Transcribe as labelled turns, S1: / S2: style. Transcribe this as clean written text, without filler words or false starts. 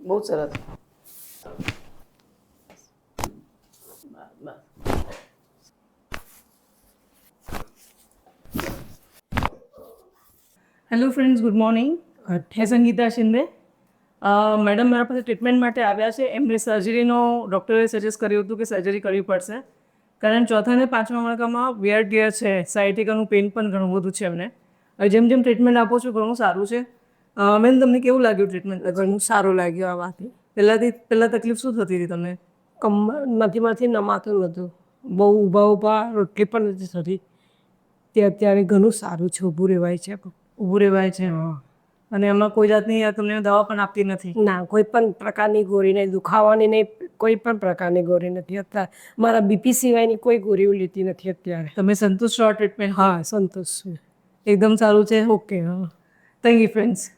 S1: બહુ સરસ. Hello friends, good morning. હું સંગીતા શિંદે. મેડમ મારા પાસે ટ્રીટમેન્ટ માટે આવ્યા છે. એમને સર્જરીનો ડૉક્ટરે સજેસ્ટ કર્યું હતું કે સર્જરી કરવી પડશે, કારણ ચોથા ને પાંચમા મણકામાં વિયર ગિયર છે, સાયટિકાનું પેઇન પણ ઘણું બધું છે એમને. હવે જેમ જેમ ટ્રીટમેન્ટ આપો છો ઘણું સારું છે. મેમ, તમને કેવું લાગ્યું ટ્રીટમેન્ટ?
S2: ઘણું સારું લાગ્યું આવાથી.
S1: પહેલાં તકલીફ શું થતી હતી તમને?
S2: કમરમાંથી નમાતું નહોતું, બહુ ઊભા રોટલી પણ નથી થતી. તે અત્યારે ઘણું સારું છે, ઊભું રહેવાય છે.
S1: ઊભું રહેવાય છે. અને એમાં કોઈ જાતની તમને દવા પણ આપતી નથી?
S2: ના, કોઈ પણ પ્રકારની ગોળી નહીં, દુખાવાની નહીં, કોઈ પણ પ્રકારની ગોળી નથી. અત્યારે મારા બીપી સિવાયની કોઈ ગોળીઓ લેતી નથી અત્યારે.
S1: તમે સંતુષ્ટ છો ટ્રીટમેન્ટ?
S2: હા, સંતોષ છું.
S1: એકદમ સારું છે.
S2: ઓકે. હા,
S1: થેન્ક યુ ફ્રેન્ડ્સ.